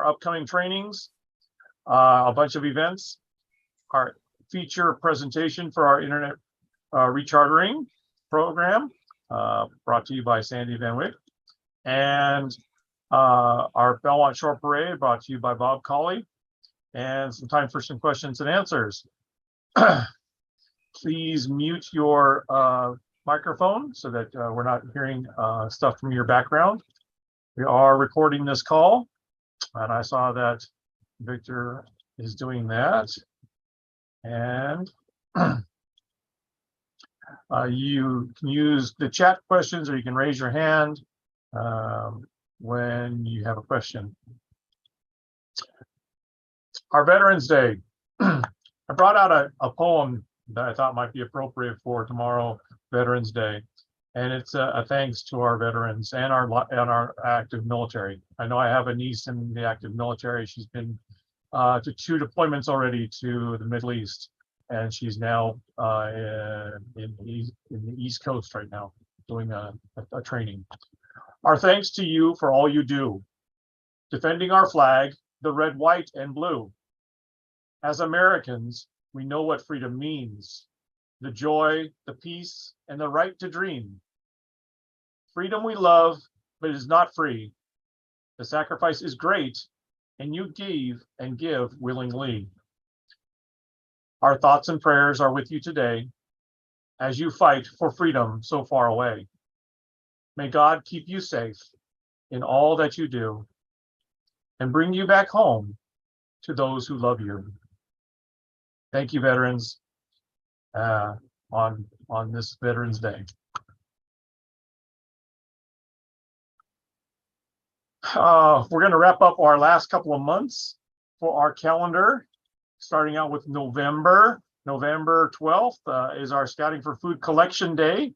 our upcoming trainings, a bunch of events, our feature presentation for our internet rechartering program, brought to you by Sandy Van Wyck, and our Belmont Shore Parade brought to you by Bob Colley, and some time for some questions and answers. Please mute your microphone so that we're not hearing stuff from your background. We are recording this call, and I saw that Victor is doing that. And you can use the chat questions, or you can raise your hand when you have a question. Our Veterans Day. I brought out a poem that I thought might be appropriate for tomorrow, Veterans Day, and it's a thanks to our veterans and our active military. I know I have a niece in the active military. She's been to 2 deployments already to the Middle East, and she's now in the East Coast right now doing a training. Our thanks to you for all you do, defending our flag, the red, white, and blue. As Americans, we know what freedom means, the joy, the peace, and the right to dream. Freedom we love, but is not free. The sacrifice is great, and you give willingly. Our thoughts and prayers are with you today as you fight for freedom so far away. May God keep you safe in all that you do and bring you back home to those who love you. Thank you, veterans, on this Veterans Day. We're going to wrap up our last couple of months for our calendar, starting out with November. November 12th is our Scouting for Food Collection Day.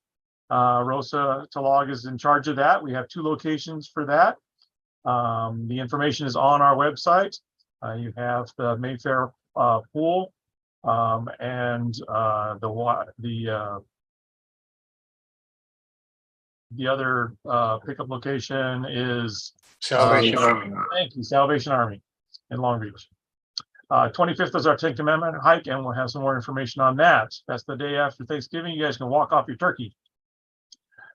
Rosa Talag is in charge of that. We have 2 locations for that. The information is on our website. You have the Mayfair pool, and the other pickup location is Salvation Army. Thank you, Salvation Army in Long Beach. 25th is our 10th Amendment hike, and we'll have some more information on that. That's the day after Thanksgiving. You guys can walk off your turkey.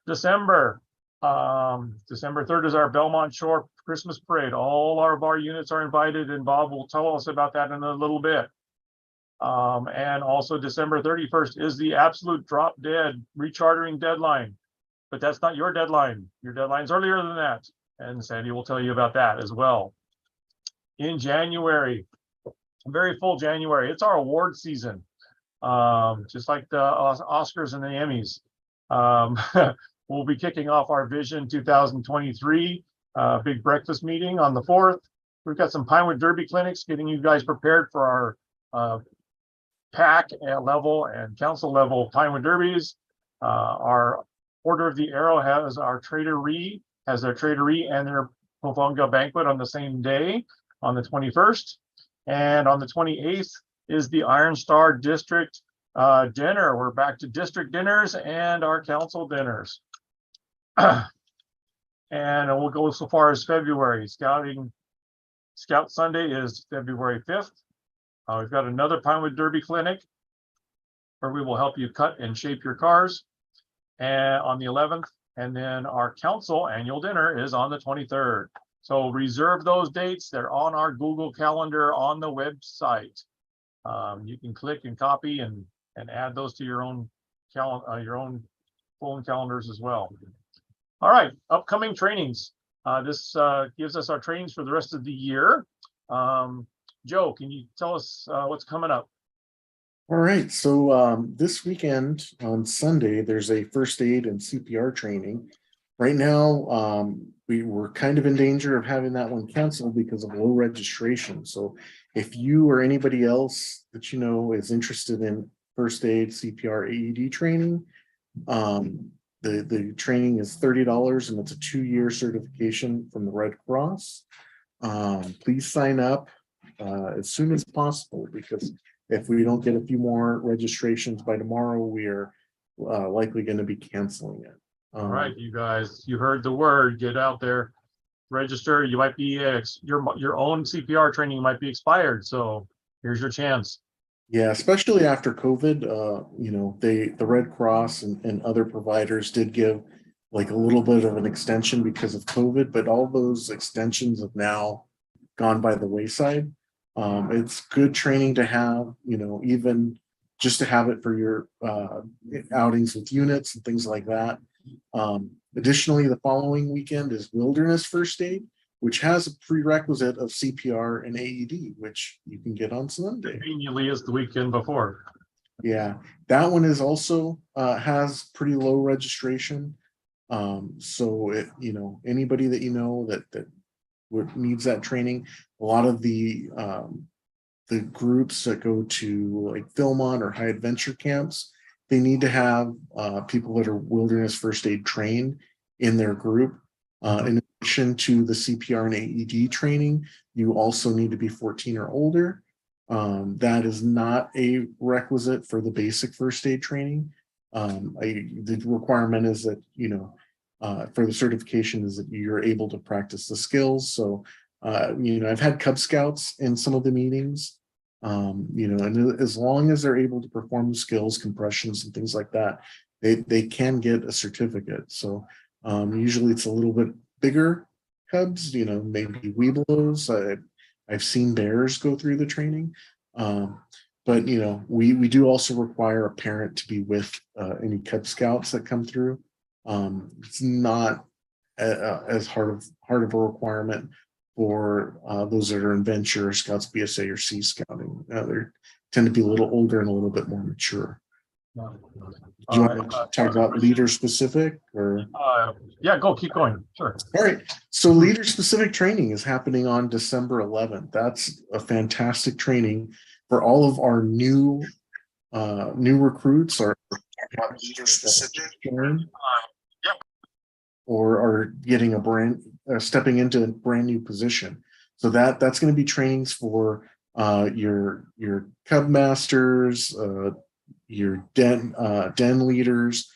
December 3rd is our Belmont Shore Christmas Parade. All of our units are invited, and Bob will tell us about that in a little bit. And also December 31st is the absolute drop dead rechartering deadline. But that's not your deadline. Your deadline's earlier than that. And Sandy will tell you about that as well. In January, very full January, it's our award season. Just like the Oscars and the Emmys. We'll be kicking off our Vision 2023 big breakfast meeting on the 4th. We've got some Pinewood Derby clinics getting you guys prepared for our PAC level and council level Pinewood Derbies. Our Order of the Arrow has our traderie, and their Pofonga banquet on the same day, on the 21st. And on the 28th is the Iron Star District dinner. We're back to district dinners and our council dinners. And we'll go so far as February. Scout Sunday is February 5th. We've got another Pinewood Derby clinic where we will help you cut and shape your cars, and on the 11th. And then our council annual dinner is on the 23rd. So reserve those dates. They're on our Google Calendar on the website. You can click and copy and add those to your own phone calendars as well. All right, upcoming trainings. This gives us our trainings for the rest of the year. Joe, can you tell us what's coming up? All right, so this weekend on Sunday, there's a first aid and CPR training. Right now, we were kind of in danger of having that one canceled because of low registration. So if you or anybody else that you know is interested in first aid, CPR, AED training, the training is $30, and it's a 2-year certification from the Red Cross. Please sign up as soon as possible, because if we don't get a few more registrations by tomorrow, we are likely going to be canceling it. All right, you guys, you heard the word. Get out there. register. You might be your own CPR training might be expired. So here's your chance. Yeah, especially after COVID, you know, the Red Cross and other providers did give like a little bit of an extension because of COVID, but all those extensions have now gone by the wayside. It's good training to have, you know, even just to have it for your outings with units and things like that. Additionally, the following weekend is Wilderness First Aid, which has a prerequisite of CPR and AED, which you can get on Sunday. Conveniently is the weekend before. Yeah, that one is also has pretty low registration. So it, you know, anybody that you know that needs that training, a lot of the groups that go to like Philmont or high adventure camps, they need to have people that are wilderness first aid trained in their group. In addition to the CPR and AED training, you also need to be 14 or older. That is not a requisite for the basic first aid training. The requirement is that, you know, for the certification is that you're able to practice the skills. So, you know, I've had Cub Scouts in some of the meetings, you know, and as long as they're able to perform the skills, compressions and things like that, they can get a certificate. So usually it's a little bit bigger Cubs, you know, maybe Webelos. I've seen bears go through the training. But, you know, we do also require a parent to be with any Cub Scouts that come through. It's not as hard of a requirement for those that are in Venture, Scouts, BSA, or Sea Scouting. They tend to be a little older and a little bit more mature. Do you want to talk about leader specific or? Yeah, keep going. Sure. All right. So leader specific training is happening on December 11th. That's a fantastic training for all of our new recruits or leader specific or are getting stepping into a brand new position. So that's going to be trainings for your Cub masters, your den leaders,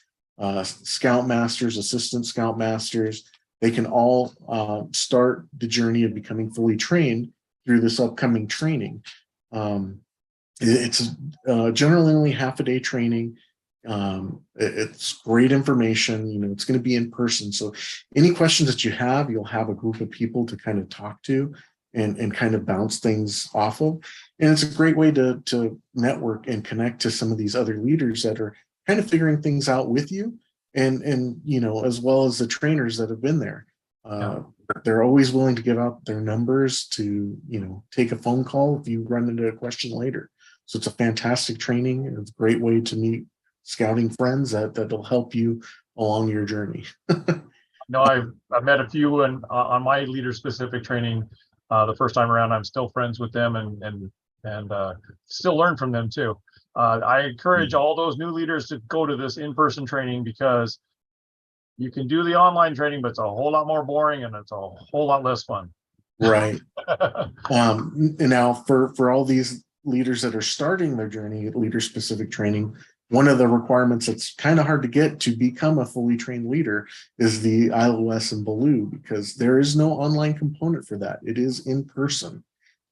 scout masters, assistant scout masters. They can all start the journey of becoming fully trained through this upcoming training. It's generally only half a day training. It's great information. You know, it's going to be in person. So any questions that you have, you'll have a group of people to kind of talk to and kind of bounce things off of. And it's a great way to network and connect to some of these other leaders that are kind of figuring things out with you and you know, as well as the trainers that have been there. They're always willing to give out their numbers to, you know, take a phone call if you run into a question later. So it's a fantastic training. It's a great way to meet scouting friends that'll help you along your journey. No, I've met a few on my leader specific training the first time around. I'm still friends with them and still learn from them too. I encourage all those new leaders to go to this in-person training because you can do the online training, but it's a whole lot more boring and it's a whole lot less fun. Right. And now for all these leaders that are starting their journey at leader specific training, one of the requirements that's kind of hard to get to become a fully trained leader is the ILOS and Baloo, because there is no online component for that. It is in person.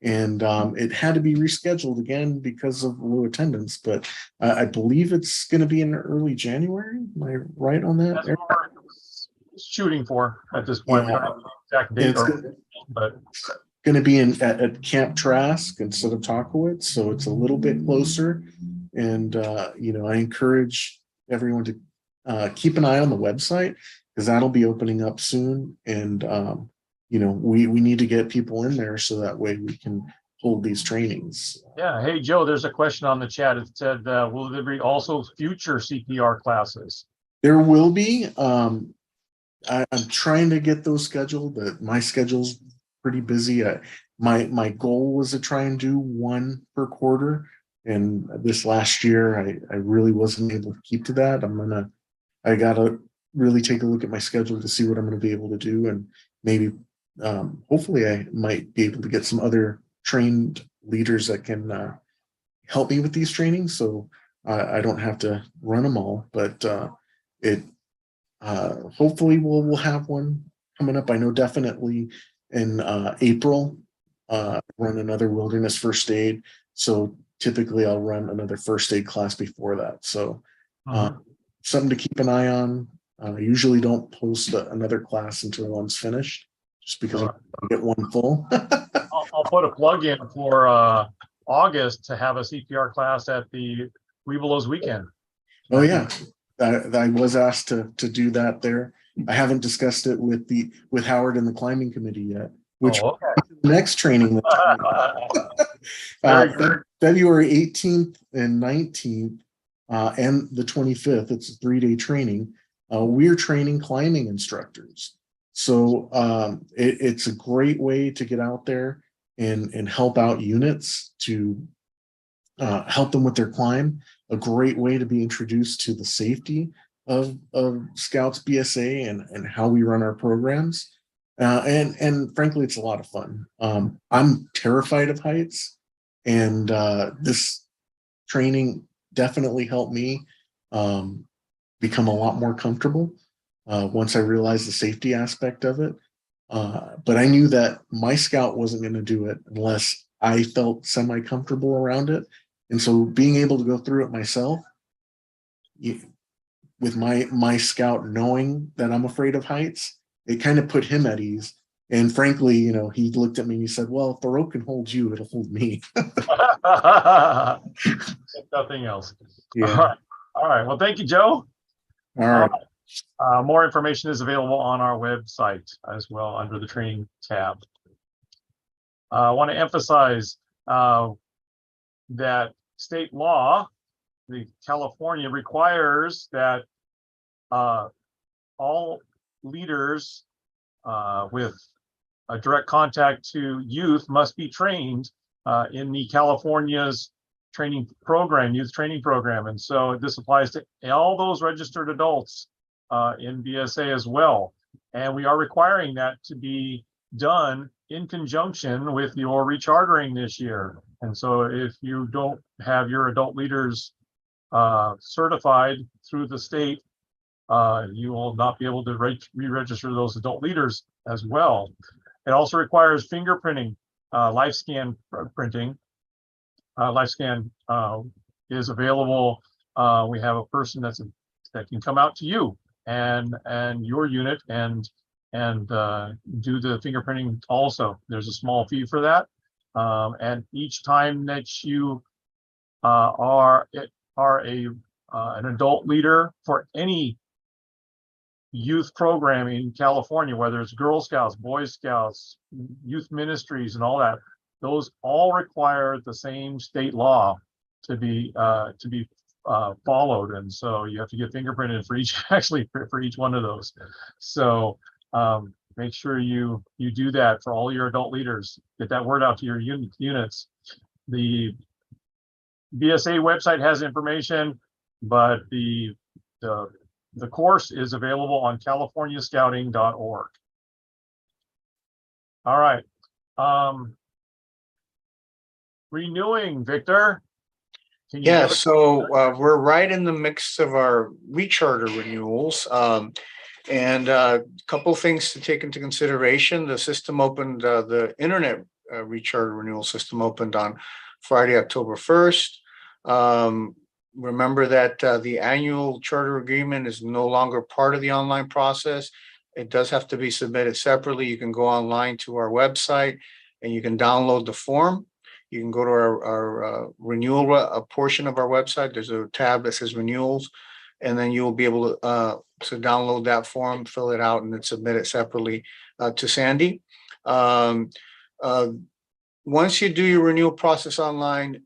And it had to be rescheduled again because of low attendance, but I believe it's going to be in early January. Am I right on that? That's what we're shooting for at this point. Yeah. We don't have the exact date, but going to be at Camp Trask instead of Talkowitz, so it's a little bit closer. And you know, I encourage everyone to keep an eye on the website because that'll be opening up soon. And you know, we need to get people in there so that way we can hold these trainings. Yeah. Hey, Joe, there's a question on the chat. It said, will there be also future CPR classes? There will be. I'm trying to get those scheduled, but my schedule's pretty busy. My goal was to try and do one per quarter. And this last year, I really wasn't able to keep to that. I gotta really take a look at my schedule to see what I'm going to be able to do. And maybe, hopefully I might be able to get some other trained leaders that can help me with these trainings. So I don't have to run them all, but hopefully we'll have one coming up. I know definitely in April, run another wilderness first aid. So typically I'll run another first aid class before that. So Mhm. something to keep an eye on. I usually don't post another class until one's finished, just because I Sure. get one full. I'll put a plug in for August to have a CPR class at the Webelos weekend. Oh yeah, I was asked to do that there. I haven't discussed it with Howard and the climbing committee yet. Which Oh, okay. next training Very good. February 18th and 19th, and the 25th. It's a 3-day training. We're training climbing instructors. So it's a great way to get out there and help out units to help them with their climb. A great way to be introduced to the safety of Scouts BSA and how we run our programs. And frankly, it's a lot of fun. I'm terrified of heights, and this training definitely helped me become a lot more comfortable once I realized the safety aspect of it. But I knew that my Scout wasn't going to do it unless I felt semi-comfortable around it. And so being able to go through it myself, with my Scout knowing that I'm afraid of heights, it kind of put him at ease. And frankly, he looked at me and he said, well, if the rope can hold you, it'll hold me. If nothing else. All Yeah. right. All right. Well, thank you, Joe. All right. More information is available on our website as well under the training tab. I want to emphasize that state law, the California, requires that all leaders with a direct contact to youth must be trained in the California's training program, youth training program. And so this applies to all those registered adults in BSA as well. And we are requiring that to be done in conjunction with your rechartering this year. And so if you don't have your adult leaders certified through the state, you will not be able to re-register those adult leaders as well. It also requires fingerprinting, life scan printing. Life scan is available. We have a person that can come out to you and your unit and do the fingerprinting also. There's a small fee for that. And each time that you are an adult leader for any youth program in California, whether it's Girl Scouts, Boy Scouts, youth ministries, and all that, those all require the same state law to be followed, and so you have to get fingerprinted for each for each one of those. So make sure you do that for all your adult leaders. Get that word out to your units. The BSA website has information, but the course is available on californiascouting.org. All right. Renewing, Victor. Yeah, so we're right in the mix of our recharter renewals. And a couple things to take into consideration. The system opened, the internet recharter renewal system opened on Friday, October 1st. Remember that the annual charter agreement is no longer part of the online process. It does have to be submitted separately. You can go online to our website and you can download the form. You can go to our renewal portion of our website. There's a tab that says renewals, and then you'll be able to download that form, fill it out, and then submit it separately to Sandy. Once you do your renewal process online,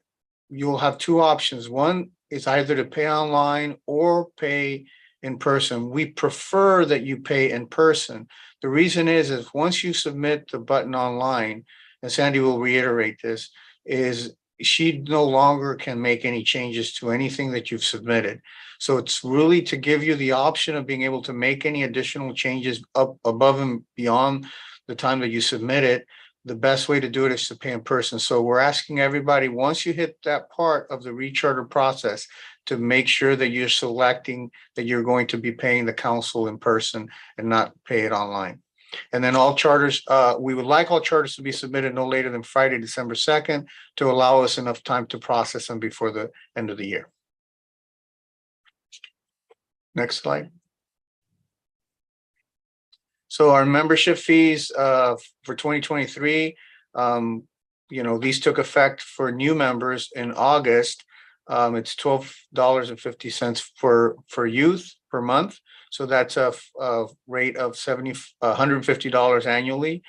you'll have two options. One is either to pay online or pay in person. We prefer that you pay in person. The reason is once you submit the button online, and Sandy will reiterate this, is she no longer can make any changes to anything that you've submitted. So it's really to give you the option of being able to make any additional changes up above and beyond the time that you submit it. The best way to do it is to pay in person. So we're asking everybody, once you hit that part of the recharter process, to make sure that you're selecting that you're going to be paying the council in person and not pay it online. And then all charters, we would like all charters to be submitted no later than Friday, December 2nd, to allow us enough time to process them before the end of the year. Next slide. So our membership fees for 2023, these took effect for new members in August. It's $12.50 for youth per month. So that's a rate of $150 annually.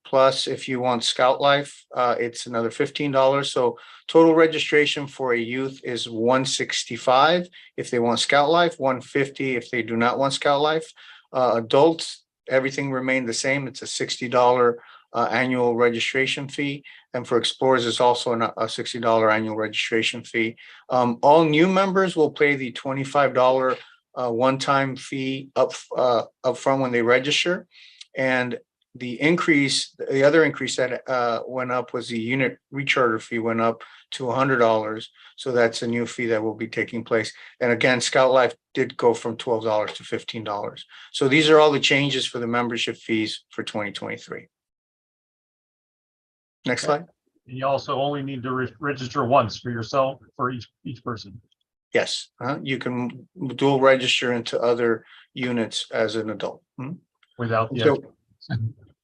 Plus, if you want Scout Life, it's another $15. So total registration for a youth is $165 if they want Scout Life, $150 if they do not want Scout Life. Adults, everything remained the same. It's a $60 annual registration fee. And for Explorers, it's also a $60 annual registration fee. All new members will pay the $25 one-time fee up front when they register. And the other increase that went up was the unit recharter fee went up to $100. So that's a new fee that will be taking place. And again, Scout Life did go from $12 to $15. So these are all the changes for the membership fees for 2023. Next slide. You also only need to register once for yourself, for each person. Yes, you can dual register into other units as an adult. Without the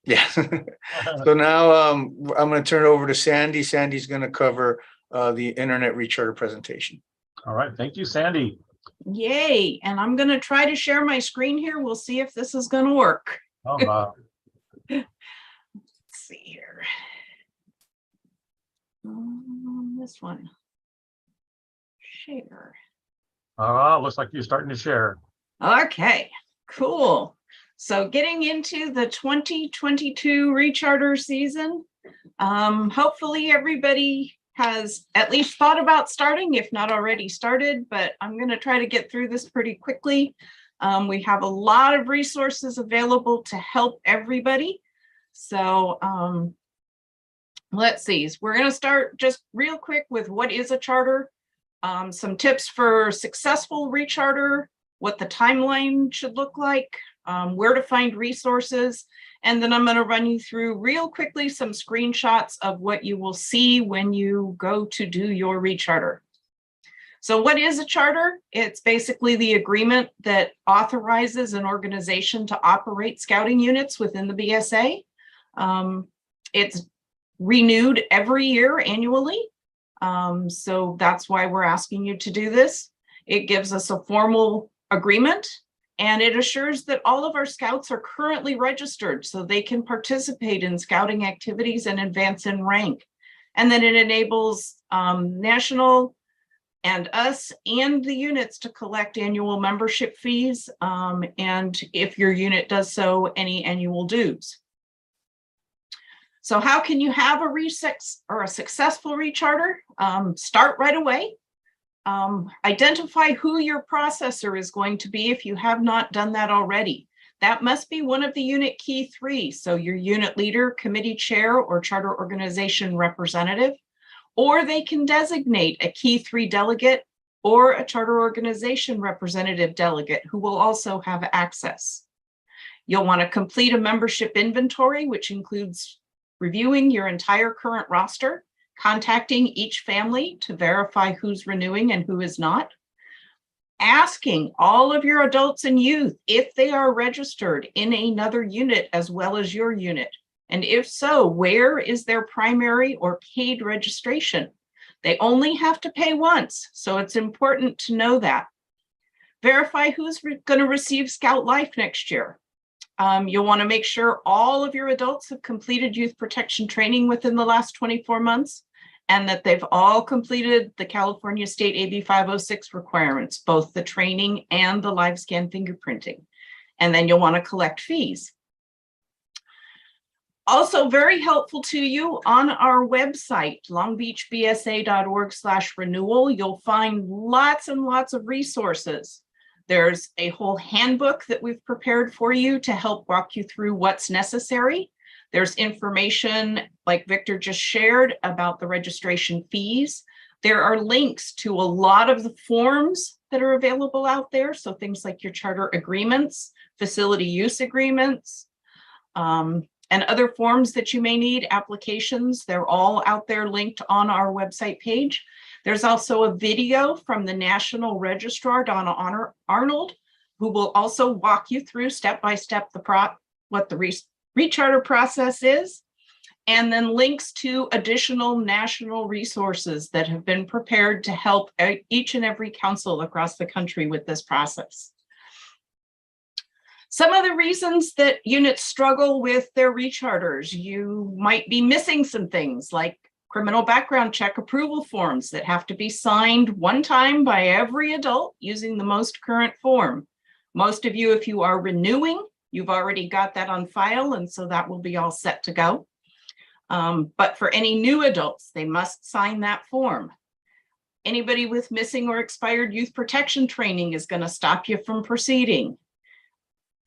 Yeah. So now I'm going to turn it over to Sandy. Sandy's going to cover the internet recharter presentation. All right, thank you, Sandy. Yay, and I'm going to try to share my screen here. We'll see if this is going to work. Oh, wow. Let's see here. This one. Share. Looks like you're starting to share. Okay, cool. So getting into the 2022 recharter season, hopefully everybody has at least thought about starting, if not already started, but I'm going to try to get through this pretty quickly. We have a lot of resources available to help everybody. So let's see, we're going to start just real quick with what is a charter, some tips for successful recharter, what the timeline should look like, where to find resources, and then I'm going to run you through real quickly some screenshots of what you will see when you go to do your recharter. So what is a charter? It's basically the agreement that authorizes an organization to operate scouting units within the BSA. It's renewed every year annually. So that's why we're asking you to do this. It gives us a formal agreement, and it assures that all of our scouts are currently registered so they can participate in scouting activities and advance in rank. And then it enables national and us and the units to collect annual membership fees. And if your unit does so, any annual dues. So how can you have a successful recharter? Start right away. Identify who your processor is going to be if you have not done that already. That must be one of the unit key 3. So your unit leader, committee chair, or charter organization representative, or they can designate a key 3 delegate or a charter organization representative delegate who will also have access. You'll want to complete a membership inventory, which includes reviewing your entire current roster, contacting each family to verify who's renewing and who is not, asking all of your adults and youth if they are registered in another unit as well as your unit. And if so, where is their primary or paid registration? They only have to pay once, so it's important to know that. Verify who's going to receive Scout Life next year. You'll want to make sure all of your adults have completed youth protection training within the last 24 months. And that they've all completed the California State AB 506 requirements, both the training and the live scan fingerprinting. And then you'll want to collect fees. Also very helpful to you, on our website, longbeachbsa.org/renewal, you'll find lots and lots of resources. There's a whole handbook that we've prepared for you to help walk you through what's necessary. There's information, like Victor just shared, about the registration fees. There are links to a lot of the forms that are available out there. So things like your charter agreements, facility use agreements, and other forms that you may need, applications. They're all out there linked on our website page. There's also a video from the National Registrar, Donna Arnold, who will also walk you through step by step what the recharter process is, and then links to additional national resources that have been prepared to help each and every council across the country with this process. Some of the reasons that units struggle with their recharters, you might be missing some things like criminal background check approval forms that have to be signed one time by every adult using the most current form. Most of you, if you are renewing, you've already got that on file, and so that will be all set to go. But for any new adults, they must sign that form. Anybody with missing or expired youth protection training is going to stop you from proceeding.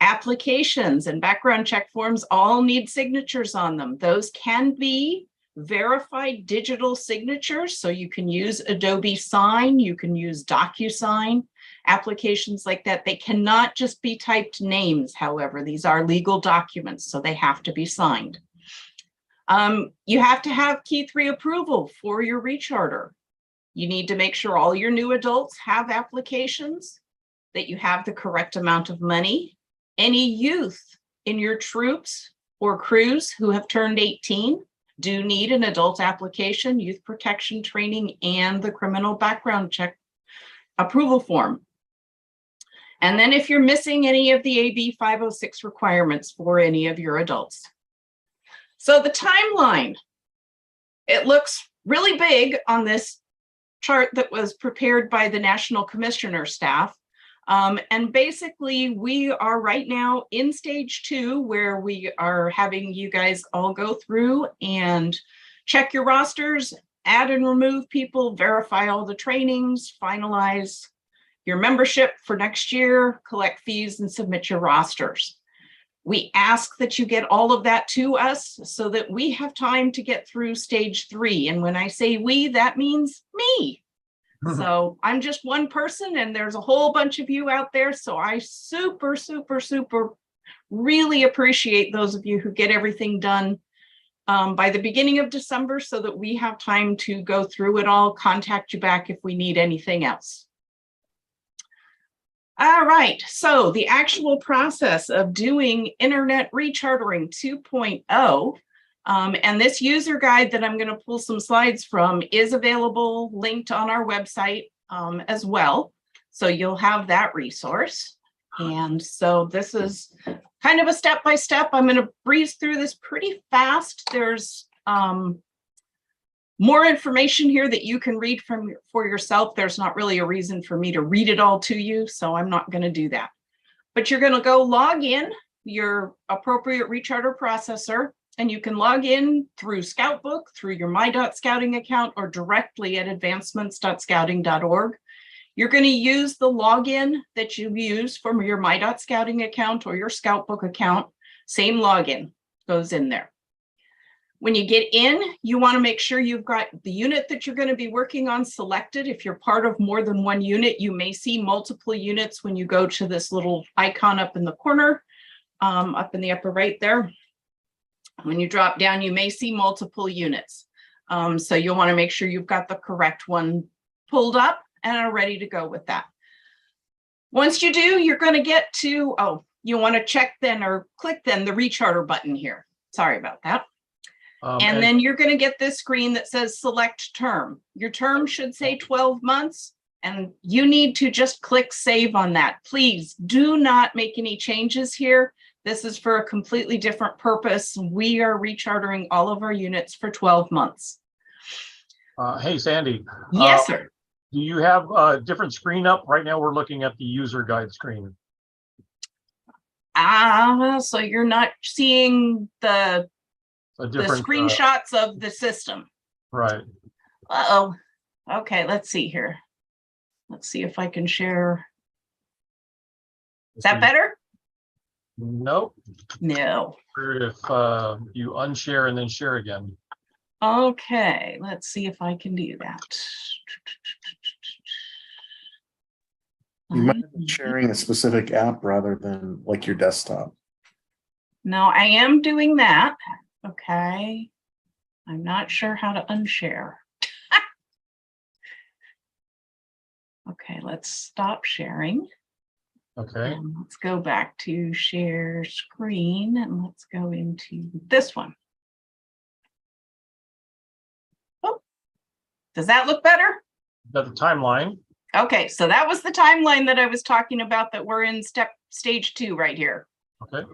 Applications and background check forms all need signatures on them. Those can be verified digital signatures, so you can use Adobe Sign, you can use DocuSign, applications like that. They cannot just be typed names, however. These are legal documents, so they have to be signed. You have to have Key 3 approval for your recharter. You need to make sure all your new adults have applications, that you have the correct amount of money. Any youth in your troops or crews who have turned 18 do need an adult application, youth protection training, and the criminal background check approval form. And then if you're missing any of the AB 506 requirements for any of your adults. So the timeline, it looks really big on this chart that was prepared by the National Commissioner staff. And basically we are right now in stage 2, where we are having you guys all go through and check your rosters, add and remove people, verify all the trainings, finalize your membership for next year, collect fees, and submit your rosters. We ask that you get all of that to us so that we have time to get through stage 3. And when I say we, that means me. So I'm just one person and there's a whole bunch of you out there. So I super really appreciate those of you who get everything done by the beginning of December so that we have time to go through it all, contact you back if we need anything else. All right, so the actual process of doing Internet Rechartering 2.0, and this user guide that I'm going to pull some slides from is available, linked on our website as well. So you'll have that resource. And so this is kind of a step-by-step. I'm going to breeze through this pretty fast. There's more information here that you can read for yourself. There's not really a reason for me to read it all to you, so I'm not going to do that. But you're going to go log in your appropriate recharter processor, and you can log in through Scoutbook, through your my.scouting account, or directly at advancements.scouting.org. You're going to use the login that you use from your my.scouting account or your Scoutbook account. Same login goes in there. When you get in, you want to make sure you've got the unit that you're going to be working on selected. If you're part of more than one unit, you may see multiple units when you go to this little icon up in the corner, up in the upper right there. When you drop down, you may see multiple units. So you'll want to make sure you've got the correct one pulled up and are ready to go with that. Once you do, you're going to get to, you want to check then or click then the recharter button here. Sorry about that. And then you're going to get this screen that says select term. Your term should say 12 months, and you need to just click save on that. Please do not make any changes here. This is for a completely different purpose. We are rechartering all of our units for 12 months. Hey, Sandy. Yes, sir. Do you have a different screen up? Right now, we're looking at the user guide screen. So you're not seeing the screenshots of the system. Right. Uh-oh. Okay, let's see here. Let's see if I can share. Is that better? Nope. No. If you unshare and then share again. Okay, let's see if I can do that. You might be sharing a specific app rather than like your desktop. No, I am doing that. Okay. I'm not sure how to unshare. Okay, let's stop sharing. Okay, And let's go back to share screen and let's go into this one. Oh, does that look better? got the timeline. Okay, so that was the timeline that I was talking about, that we're in stage 2 right here. Okay,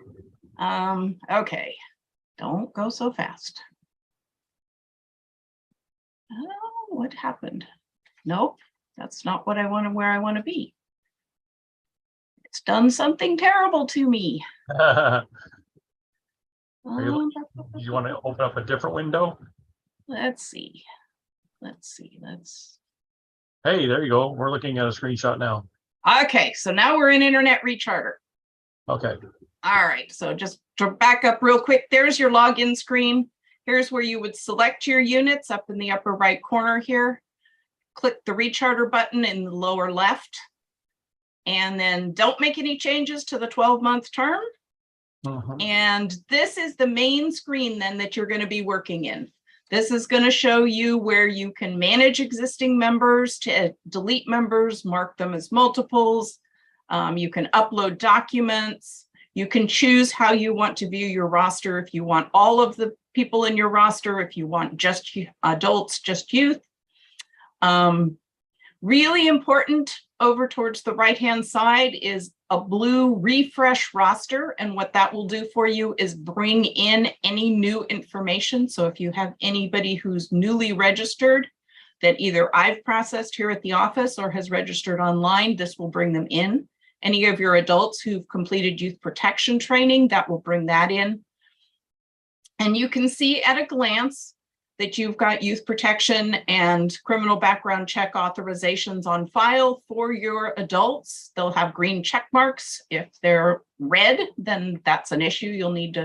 Okay, don't go so fast. Oh, what happened? Nope, that's not what I want, where I want to be. It's done something terrible to me. do you want to open up a different window? Let's see. Hey, there you go. We're looking at a screenshot now. Okay, so now we're in Internet Recharter. Okay, All right, so just to back up real quick, there's your login screen. Here's where you would select your units up in the upper right corner here. Click the Recharter button in the lower left. And then don't make any changes to the 12-month term. And this is the main screen then that you're going to be working in. This is going to show you where you can manage existing members, to delete members, mark them as multiples. You can upload documents. You can choose how you want to view your roster. If you want all of the people in your roster, if you want just adults, just youth. Really important, over towards the right-hand side is a blue refresh roster. And what that will do for you is bring in any new information. So if you have anybody who's newly registered that either I've processed here at the office or has registered online, this will bring them in. Any of your adults who've completed youth protection training, that will bring that in. And you can see at a glance that you've got youth protection and criminal background check authorizations on file for your adults. They'll have green check marks. If they're red, then that's an issue you'll need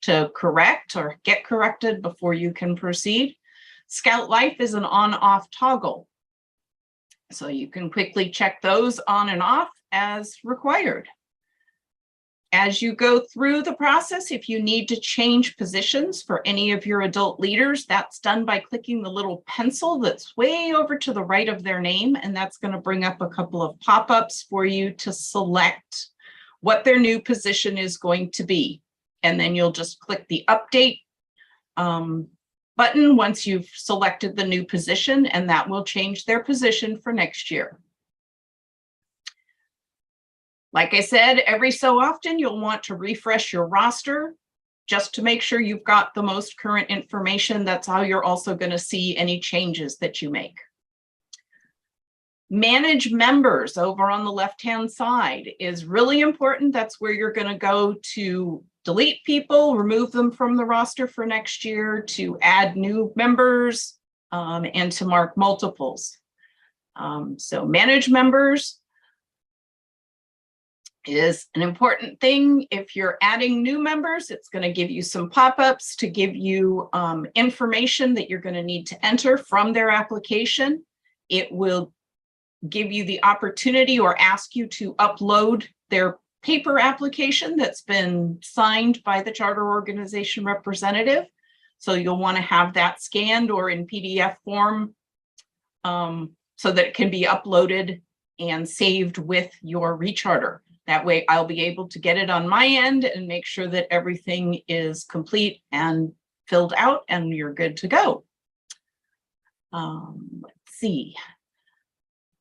to correct or get corrected before you can proceed. Scout Life is an on-off toggle. So you can quickly check those on and off as required. As you go through the process, if you need to change positions for any of your adult leaders, that's done by clicking the little pencil that's way over to the right of their name, and that's going to bring up a couple of pop-ups for you to select what their new position is going to be. And then you'll just click the update button once you've selected the new position, and that will change their position for next year. Like I said, every so often you'll want to refresh your roster just to make sure you've got the most current information. That's how you're also going to see any changes that you make. Manage members over on the left-hand side is really important. That's where you're going to go to delete people, remove them from the roster for next year, to add new members, and to mark multiples. So manage members is an important thing. If you're adding new members, it's going to give you some pop-ups to give you information that you're going to need to enter from their application. It will give you the opportunity or ask you to upload their paper application that's been signed by the charter organization representative. So you'll want to have that scanned or in PDF form so that it can be uploaded and saved with your recharter. That way I'll be able to get it on my end and make sure that everything is complete and filled out and you're good to go. Let's see.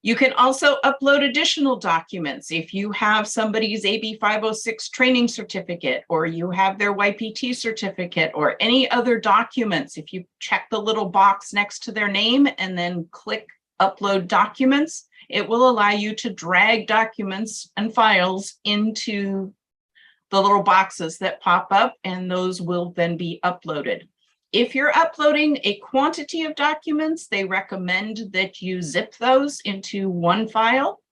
You can also upload additional documents. If you have somebody's AB 506 training certificate, or you have their YPT certificate, or any other documents, if you check the little box next to their name and then click upload documents, it will allow you to drag documents and files into the little boxes that pop up, and those will then be uploaded. If you're uploading a quantity of documents, they recommend that you zip those into one file,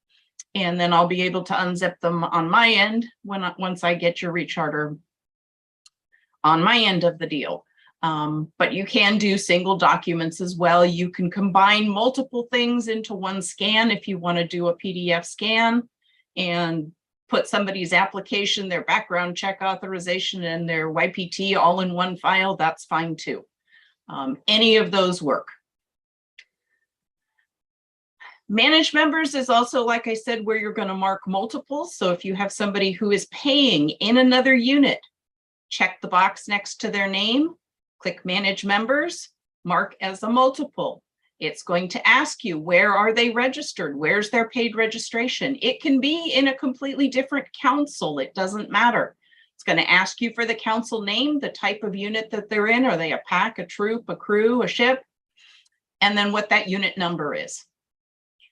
and then I'll be able to unzip them on my end once I get your recharter on my end of the deal. But you can do single documents as well. You can combine multiple things into one scan if you want to do a PDF scan and put somebody's application, their background check authorization, and their YPT all in one file, that's fine too. Any of those work. Manage members is also, like I said, where you're going to mark multiples. So if you have somebody who is paying in another unit, check the box next to their name, click manage members, mark as a multiple. It's going to ask you, where are they registered? Where's their paid registration? It can be in a completely different council. It doesn't matter. It's going to ask you for the council name, the type of unit that they're in. Are they a pack, a troop, a crew, a ship? And then what that unit number is.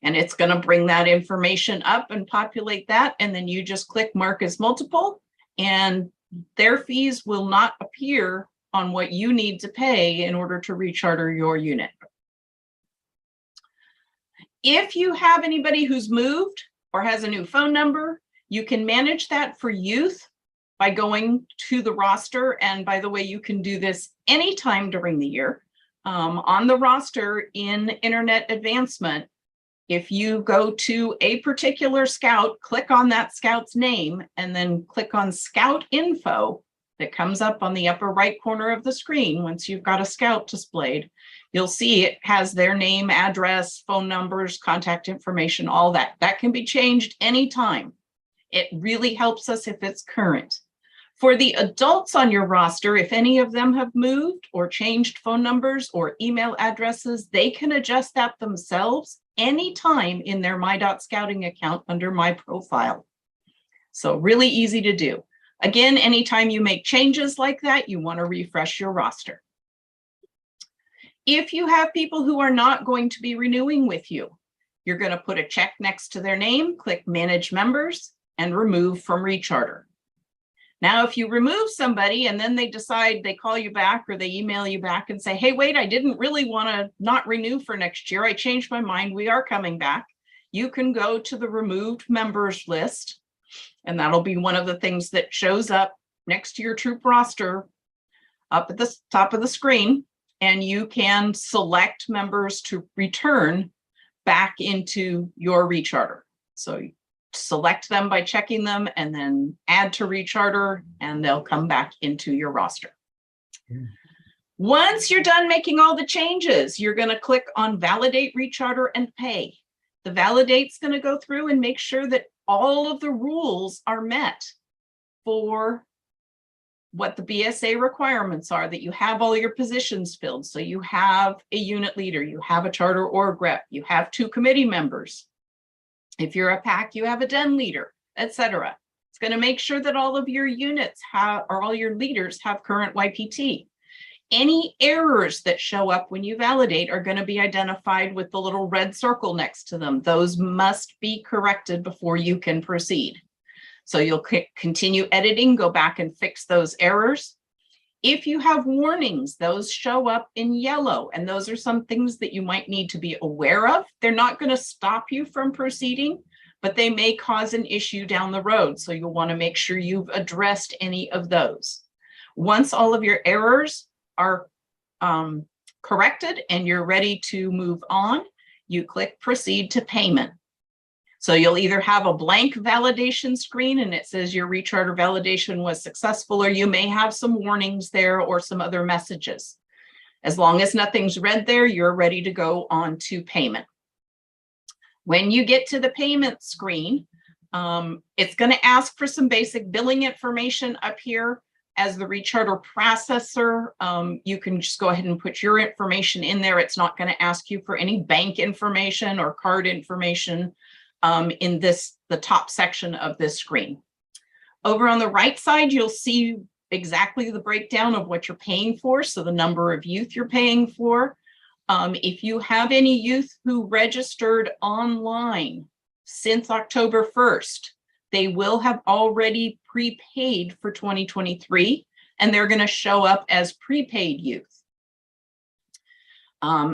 And it's going to bring that information up and populate that. And then you just click mark as multiple, and their fees will not appear on what you need to pay in order to recharter your unit. If you have anybody who's moved or has a new phone number, you can manage that for youth by going to the roster. And by the way, you can do this anytime during the year. On the roster in Internet Advancement, if you go to a particular scout, click on that scout's name, and then click on Scout Info that comes up on the upper right corner of the screen. Once you've got a scout displayed, you'll see it has their name, address, phone numbers, contact information, all that. That can be changed anytime. It really helps us if it's current. For the adults on your roster, if any of them have moved or changed phone numbers or email addresses, they can adjust that themselves anytime in their My.Scouting account under My Profile. So really easy to do. Again, anytime you make changes like that, you want to refresh your roster. If you have people who are not going to be renewing with you, you're going to put a check next to their name, click Manage Members, and remove from Recharter. Now, if you remove somebody and then they decide, they call you back or they email you back and say, hey, wait, I didn't really want to not renew for next year. I changed my mind. We are coming back. You can go to the removed members list, and that'll be one of the things that shows up next to your troop roster up at the top of the screen. And you can select members to return back into your recharter. So you select them by checking them and then add to recharter, and they'll come back into your roster. Once you're done making all the changes, you're going to click on Validate Recharter and Pay. The Validate's going to go through and make sure that all of the rules are met for what the BSA requirements are, that you have all your positions filled. So you have a unit leader, you have a charter org rep, you have 2 committee members. If you're a PAC, you have a den leader, etc. It's going to make sure that all of your units have, or all your leaders have current YPT. Any errors that show up when you validate are going to be identified with the little red circle next to them. Those must be corrected before you can proceed. So you'll click continue editing, go back and fix those errors. If you have warnings, those show up in yellow, and those are some things that you might need to be aware of. They're not going to stop you from proceeding, but they may cause an issue down the road. So you'll want to make sure you've addressed any of those. Once all of your errors are corrected and you're ready to move on, you click proceed to payment. So you'll either have a blank validation screen and it says your recharter validation was successful, or you may have some warnings there or some other messages. As long as nothing's red there, you're ready to go on to payment. When you get to the payment screen, it's going to ask for some basic billing information up here. As the recharter processor, you can just go ahead and put your information in there. It's not going to ask you for any bank information or card information in the top section of this screen. Over on the right side, you'll see exactly the breakdown of what you're paying for. So the number of youth you're paying for. If you have any youth who registered online since October 1st, they will have already prepaid for 2023, and they're going to show up as prepaid youth.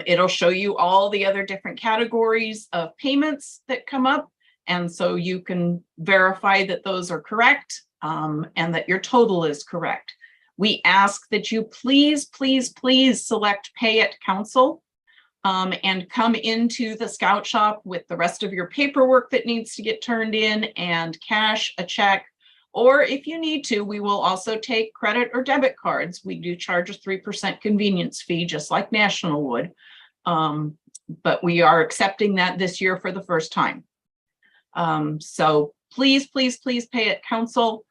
It'll show you all the other different categories of payments that come up, and so you can verify that those are correct and that your total is correct. We ask that you please, please, please select Pay at Council. and come into the Scout Shop with the rest of your paperwork that needs to get turned in and cash a check. Or if you need to, we will also take credit or debit cards. We do charge a 3% convenience fee, just like National would. But we are accepting that this year for the first time. So please, please, please pay at council.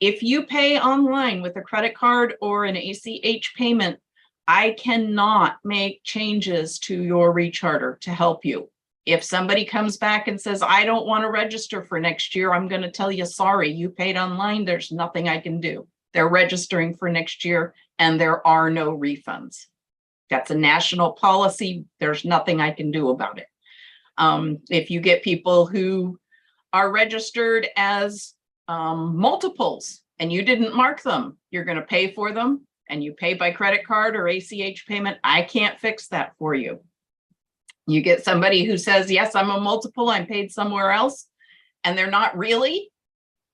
If you pay online with a credit card or an ACH payment, I cannot make changes to your recharter to help you. If somebody comes back and says, I don't want to register for next year, I'm going to tell you, sorry, you paid online. There's nothing I can do. They're registering for next year and there are no refunds. That's a national policy. There's nothing I can do about it. If you get people who are registered as multiples and you didn't mark them, you're going to pay for them and you pay by credit card or ACH payment. I can't fix that for you. You get somebody who says, yes, I'm a multiple, I'm paid somewhere else, and they're not really,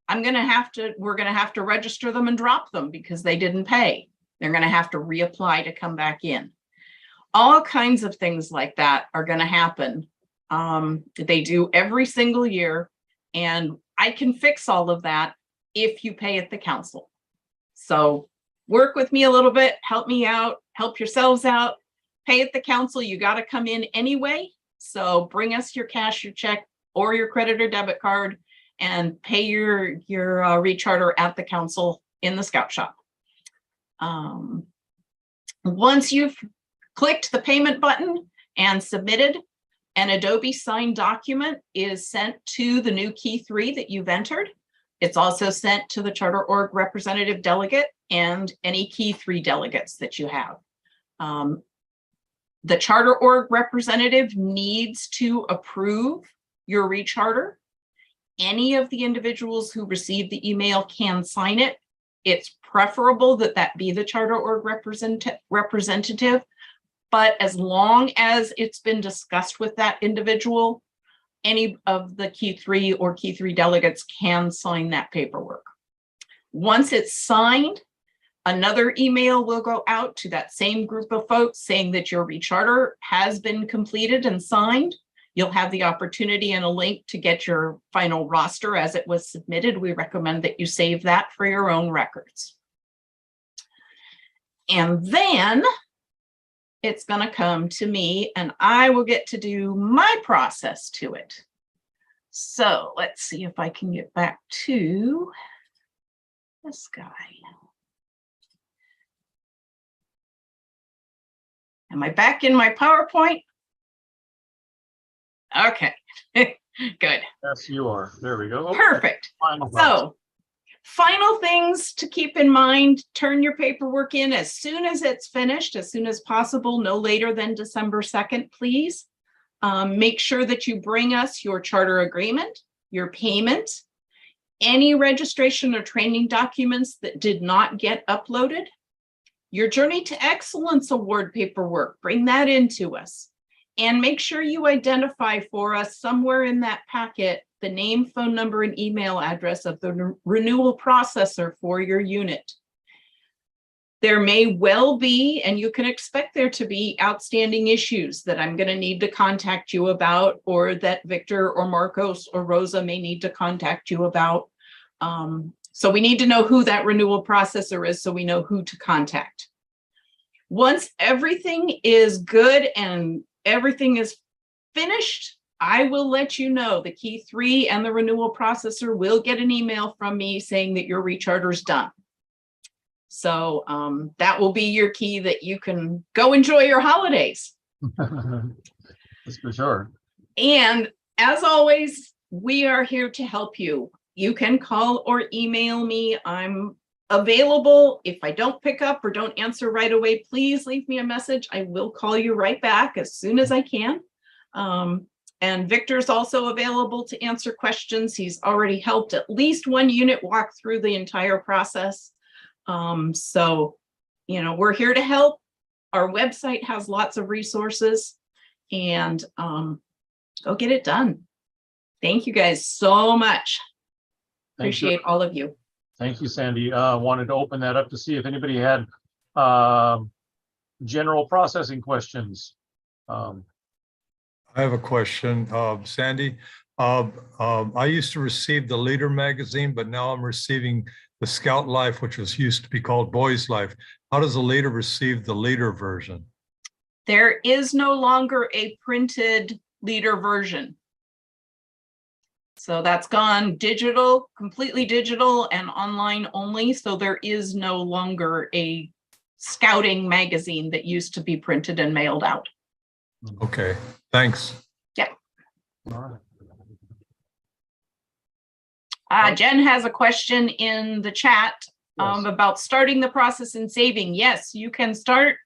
we're going to have to register them and drop them because they didn't pay. They're going to have to reapply to come back in. All kinds of things like that are going to happen. They do every single year, and I can fix all of that if you pay at the council. So work with me a little bit, help me out, help yourselves out. Pay at the council, you got to come in anyway. So bring us your cash, your check, or your credit or debit card and pay your recharter at the council in the Scout Shop. Once you've clicked the payment button and submitted, an Adobe signed document is sent to the new Key 3 that you've entered. It's also sent to the Charter Org representative delegate and any Key 3 delegates that you have. The Charter Org representative needs to approve your recharter. Any of the individuals who receive the email can sign it. It's preferable that that be the Charter Org representative, but as long as it's been discussed with that individual, any of the Key 3 or Key 3 delegates can sign that paperwork. Once it's signed, another email will go out to that same group of folks saying that your recharter has been completed and signed. You'll have the opportunity and a link to get your final roster as it was submitted. We recommend that you save that for your own records. And then it's going to come to me and I will get to do my process to it. So let's see if I can get back to this guy. Am I back in my PowerPoint? Okay, good. Yes, you are. There we go. Perfect. So, final things to keep in mind, turn your paperwork in as soon as it's finished, as soon as possible, no later than December 2nd, please. Make sure that you bring us your charter agreement, your payment, any registration or training documents that did not get uploaded. Your Journey to Excellence Award paperwork, bring that into us. And make sure you identify for us somewhere in that packet the name, phone number, and email address of the renewal processor for your unit. There may well be, and you can expect there to be, outstanding issues that I'm going to need to contact you about, or that Victor or Marcos or Rosa may need to contact you about. So we need to know who that renewal processor is so we know who to contact. Once everything is good and everything is finished, I will let you know. The Key 3 and the renewal processor will get an email from me saying that your recharter is done. So that will be your key that you can go enjoy your holidays. That's for sure. And as always, we are here to help you. You can call or email me. I'm available. If I don't pick up or don't answer right away, please leave me a message. I will call you right back as soon as I can. And Victor's also available to answer questions. He's already helped at least one unit walk through the entire process. So, you know, we're here to help. Our website has lots of resources, and go get it done. Thank you guys so much. Appreciate all of you. Thank you, Sandy. Wanted to open that up to see if anybody had general processing questions. Um, I have a question, Sandy. I used to receive the Leader magazine, but now I'm receiving the Scout Life, which used to be called Boys Life. How does a Leader receive the Leader version? There is no longer a printed Leader version. So that's gone digital, completely digital and online only. So there is no longer a scouting magazine that used to be printed and mailed out. Okay, thanks. all right. Jen has a question in the chat Yes. about starting the process and saving. Yes, you can start.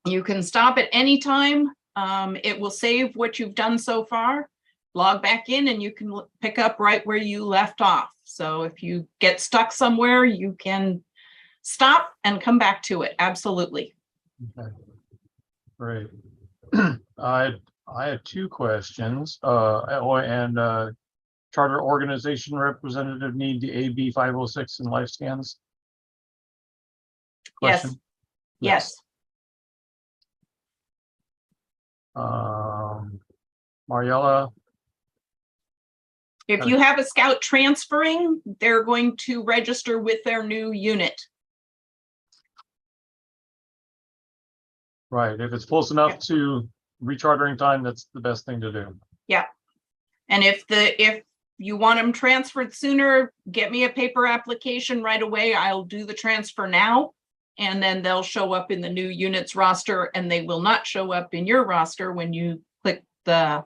You can stop at any time. It will save what you've done so far, log back in, and you can pick up right where you left off. So if you get stuck somewhere, you can stop and come back to it. Absolutely. Okay. Great. I had two questions. Charter organization representative need the AB 506 and life scans? Yes. Question? Yes. Mariella, If you have a scout transferring, they're going to register with their new unit. right, if it's close enough to rechartering time, that's the best thing to do. Yeah. And if you want them transferred sooner, get me a paper application right away. I'll do the transfer now. And then they'll show up in the new units roster, and they will not show up in your roster when you click the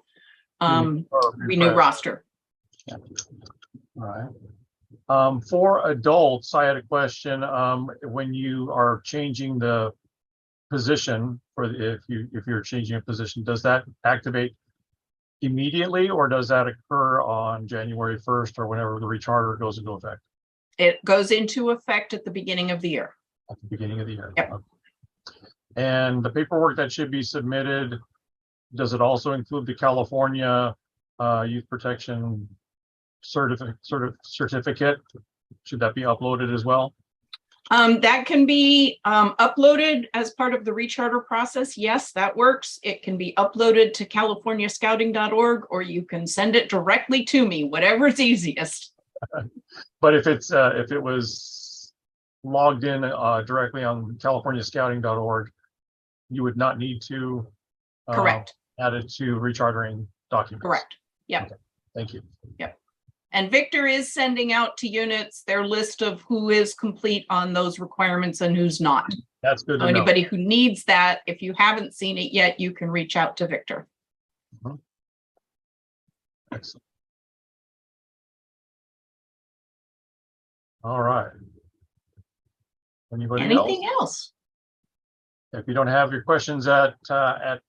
renew roster. Yeah. All right. For adults, I had a question. When you are changing the position for if you're changing a position, does that activate immediately, or does that occur on January 1st or whenever the recharter goes into effect? It goes into effect at the beginning of the year. At the beginning of the year. Yep. Okay. And the paperwork that should be submitted, does it also include the California Youth Protection certificate? Should that be uploaded as well? That can be uploaded as part of the recharter process. Yes, that works. It can be uploaded to californiascouting.org, or you can send it directly to me, whatever's easiest. But if it was logged in directly on californiascouting.org, you would not need to Correct. add it to rechartering documents. Correct. Yep. Okay. Thank you. Yep. And Victor is sending out to units their list of who is complete on those requirements and who's not. That's good So to know. anybody who needs that, if you haven't seen it yet, you can reach out to Victor. Excellent. All right. Anybody Anything else? else? If you don't have your questions at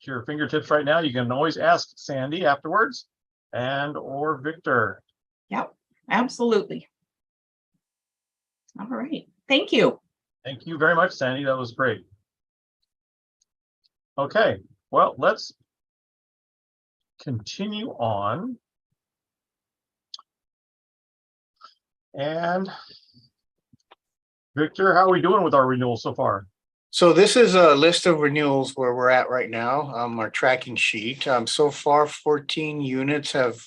your fingertips right now, you can always ask Sandy afterwards or Victor. Yep, absolutely. All right. Thank you. Thank you very much, Sandy. That was great. Okay, well, let's continue on. And Victor, how are we doing with our renewal so far? So this is a list of renewals where we're at right now, our tracking sheet. So far, 14 units have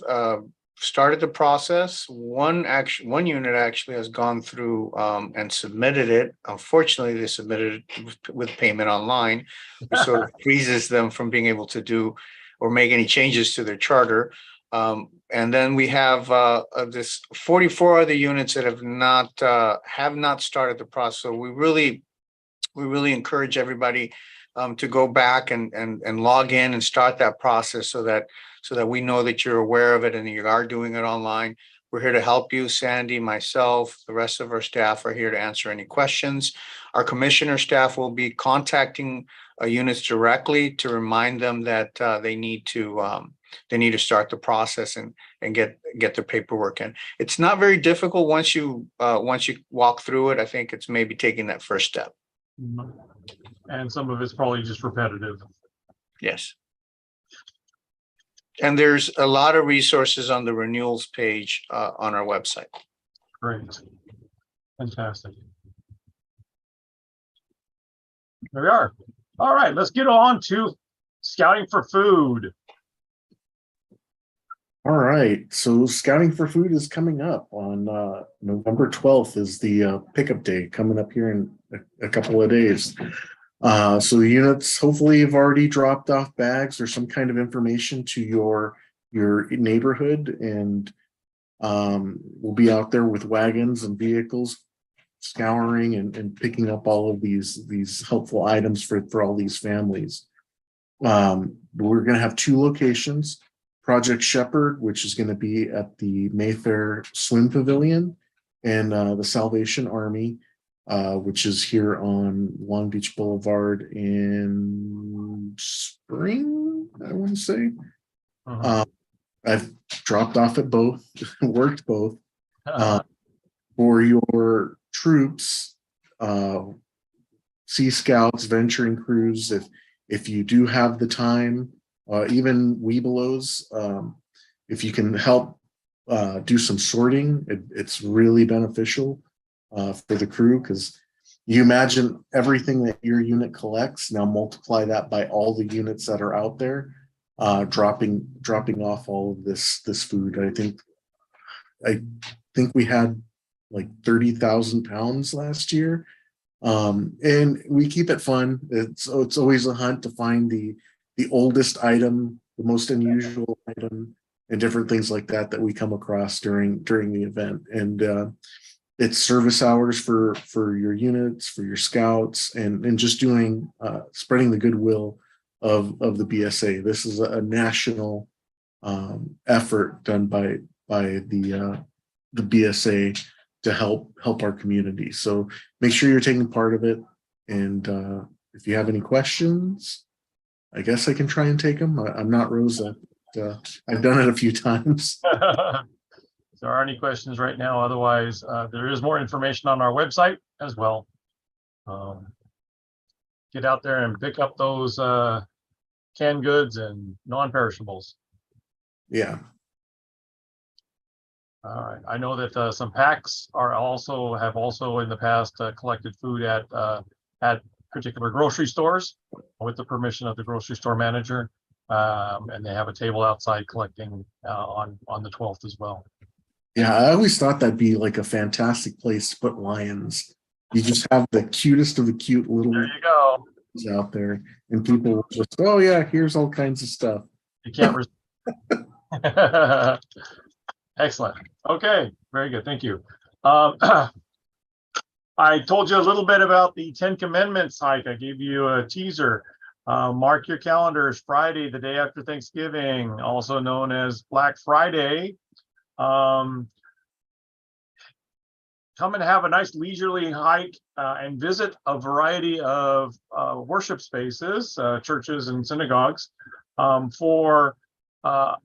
started the process. One unit actually has gone through and submitted it. Unfortunately, they submitted it with payment online, which sort of freezes them from being able to do or make any changes to their charter. And then we have this 44 other units that have not started the process. So we really encourage everybody to go back and log in and start that process so that we know that you're aware of it and you are doing it online. We're here to help you. Sandy, myself, the rest of our staff are here to answer any questions. Our commissioner staff will be contacting units directly to remind them that they need to start the process and get their paperwork in. It's not very difficult once you walk through it. I think it's maybe taking that first step. And some of it's probably just repetitive. Yes. And there's a lot of resources on the renewals page on our website. Great. Fantastic. There we are. All right, let's get on to Scouting for food. All right, so Scouting for Food is coming up on November 12th is the pickup day coming up here in a couple of days. So the units hopefully have already dropped off bags or some kind of information to your neighborhood, and we'll be out there with wagons and vehicles scouring and picking up all of these helpful items for all these families. We're going to have 2 locations. Project Shepherd, which is going to be at the Mayfair Swim Pavilion, and the Salvation Army, which is here on Long Beach Boulevard in Spring, I want to say. I've dropped off at both, worked both. For your troops, Sea Scouts, venturing crews, if you do have the time, even Webelos, if you can help do some sorting, it's really beneficial for the crew, because you imagine everything that your unit collects, now multiply that by all the units that are out there, dropping off all of this food. I think we had like 30,000 pounds last year. And we keep it fun. It's always a hunt to find the oldest item, the most unusual item, and different things like that we come across during the event. And it's service hours for your units, for your scouts, and just doing spreading the goodwill of the BSA. This is a national effort done by the BSA to help our community. So make sure you're taking part of it. And if you have any questions, I guess I can try and take them. I'm not Rosa. I've done it a few times. If there are any questions right now, otherwise, there is more information on our website as well. Get out there and pick up those canned goods and non-perishables. Yeah. All right. I know that some packs have also in the past collected food at particular grocery stores with the permission of the grocery store manager, and they have a table outside collecting on the 12th as well. Yeah, I always thought that'd be like a fantastic place to put lions. You just have the cutest of the cute little There you go. out there, and people will just, oh yeah, here's all kinds of stuff. You can't. Excellent. Okay, very good. Thank you. I told you a little bit about the 10 Commandments hike. I gave you a teaser. Mark your calendars. Friday, the day after Thanksgiving, also known as Black Friday. Come and have a nice leisurely hike and visit a variety of worship spaces, churches and synagogues, for a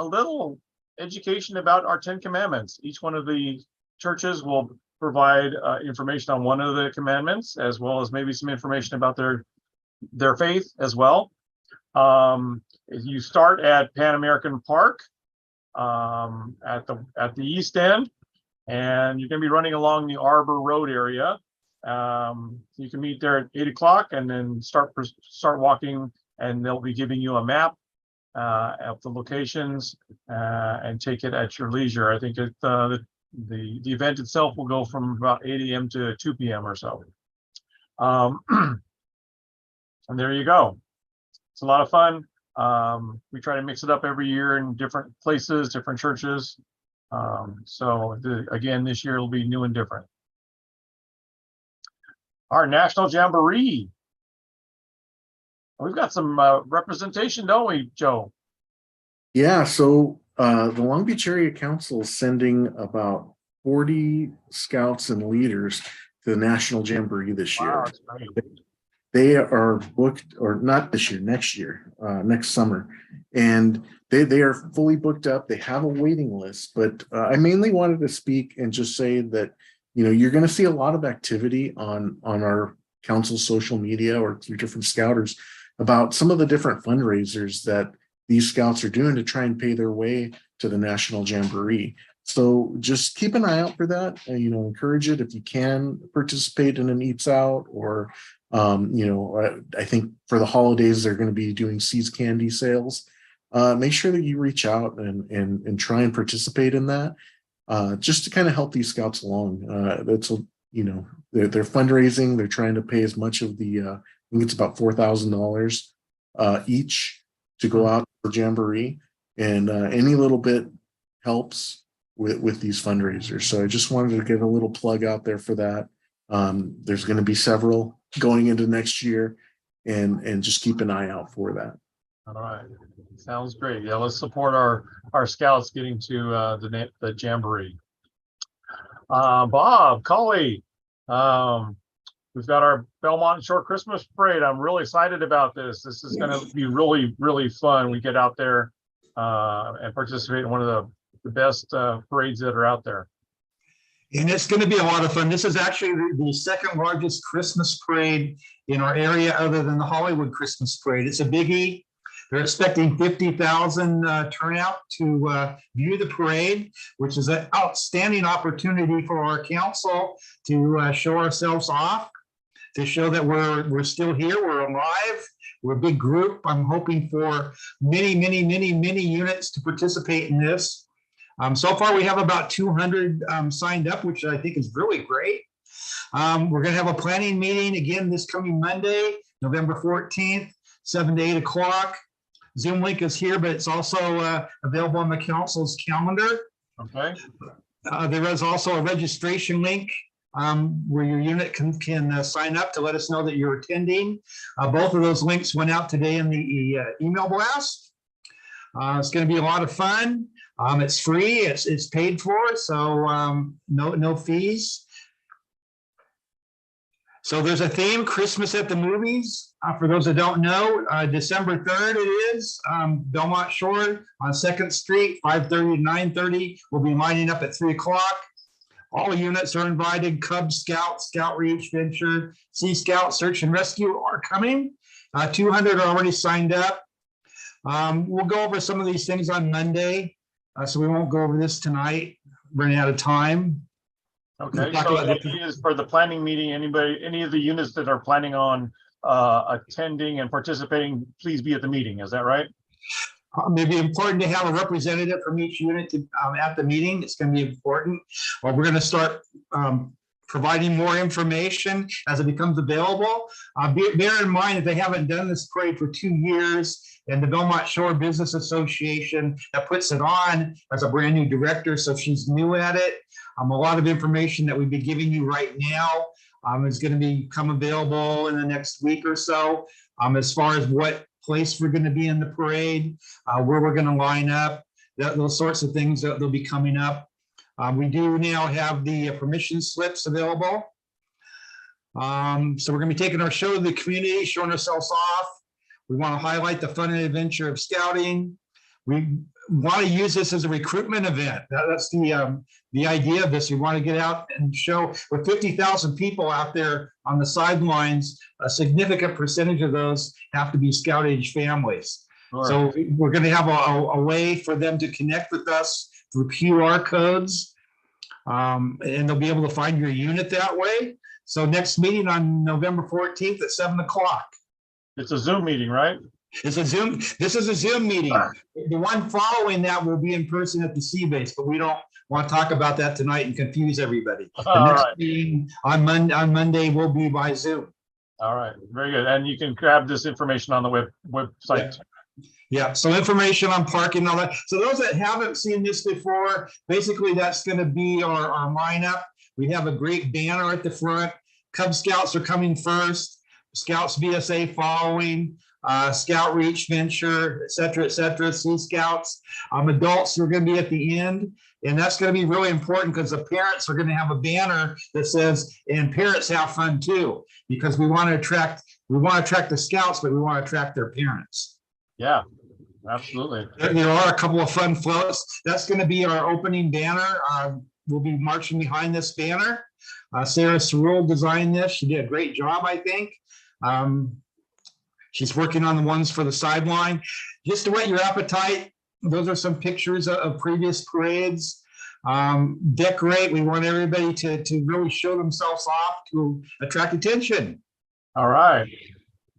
little there'll about our 10 commandments. Each one of the churches will provide information on one of the commandments, as well as maybe some information about their faith as well. You start at Pan American Park at the east end, and you're going to be running along the Arbor Road area. You can meet there at 8 o'clock and then start walking, and they'll be giving you a map of the locations and take it at your leisure. I think the event itself will go from about 8 a.m. to 2 p.m. or so. And there you go. It's a lot of fun. We try to mix it up every year in different places, different churches. Again, this year will be new and different. Our National Jamboree. We've got some representation, don't we, Joe? Yeah, so the Long Beach Area Council is sending about 40 scouts and leaders to the National Jamboree this year. Wow, that's great. They are booked, or not this year, next year, next summer. And they are fully booked up. They have a waiting list, but I mainly wanted to speak and just say that, you know, you're going to see a lot of activity on our council's social media or through different scouters about some of the different fundraisers that these scouts are doing to try and pay their way to the National Jamboree. So just keep an eye out for that, encourage it if you can participate in an eats out or, I think for the holidays, they're going to be doing Seeds candy sales. Make sure that you reach out and try and participate in that, just to kind of help these scouts along. They're fundraising. They're trying to pay as much of the, I think it's about $4,000 each to go out for Jamboree, and any little bit helps with these fundraisers. So I just wanted to get a little plug out there for that. There's going to be several going into next year, and just keep an eye out for that. All right, sounds great. Yeah, let's support our scouts getting to the Jamboree. Bob, Collie, we've got our Belmont Shore Christmas Parade. I'm really excited about this. This is going to be really, really fun. We get out there and participate in one of the best parades that are out there. And it's going to be a lot of fun. This is actually the second largest Christmas parade in our area other than the Hollywood Christmas Parade. It's a biggie. They're expecting 50,000 turnout to view the parade, which is an outstanding opportunity for our council to show ourselves off, to show that we're still here, we're alive, we're a big group. I'm hoping for many units to participate in this. So far, we have about 200 signed up, which I think is really great. We're going to have a planning meeting again this coming Monday, November 14th, 7 to 8 o'clock. Zoom link is here, but it's also available on the council's calendar. Okay. There is also a registration link where your unit can sign up to let us know that you're attending. Both of those links went out today in the email blast. It's going to be a lot of fun. It's free. It's paid for, so no fees. So there's a theme, Christmas at the Movies. For those that don't know, December 3rd it is, Belmont Shore on 2nd Street, 5:30 to 9:30. We'll be lining up at 3 o'clock. All units are invited. Cub Scout, Scout Reach Venture, Sea Scout, Search and Rescue are coming. 200 are already signed up. We'll go over some of these things on Monday, so we won't go over this tonight. Running out of time. Okay, so for the planning meeting, any of the units that are planning on attending and participating, please be at the meeting. Is that right? Maybe important to have a representative from each unit at the meeting. It's going to be important. Well, we're going to start providing more information as it becomes available. Bear in mind that they haven't done this parade for 2 years, and the Belmont Shore Business Association that puts it on as a brand new director, so she's new at it. A lot of information that we've been giving you right now is going to become available in the next week or so, as far as what place we're going to be in the parade, where we're going to line up, those sorts of things that they'll be coming up. We do now have the permission slips available. So we're going to be taking our show to the community, showing ourselves off. We want to highlight the fun and adventure of scouting. We want to use this as a recruitment event. That's the idea of this. We want to get out and show, with 50,000 people out there on the sidelines, a significant percentage of those have to be scout age families. Sure. So we're going to have a way for them to connect with us through QR codes, and they'll be able to find your unit that way. So next meeting on November 14th at 7 o'clock. It's a Zoom meeting, right? It's a Zoom. This is a Zoom meeting. The one following that will be in person at the sea base, but we don't want to talk about that tonight and confuse everybody. The next meeting on Monday will be by Zoom. All right, very good. And you can grab this information on the website. Yeah, so information on parking and all that. So those that haven't seen this before, basically that's going to be our lineup. We have a great banner at the front. Cub Scouts are coming first. Scouts BSA following. Scout Reach Venture, et cetera, Sea Scouts. Adults are going to be at the end, and that's going to be really important because the parents are going to have a banner that says, and parents have fun too, because we want to attract the scouts, but we want to attract their parents. Yeah, absolutely. There are a couple of fun floats. That's going to be our opening banner. We'll be marching behind this banner. Sarah Cerule designed this. She did a great job, I think. She's working on the ones for the sideline. Just to whet your appetite, those are some pictures of previous parades. decorate. We want everybody to really show themselves off to attract attention. All right.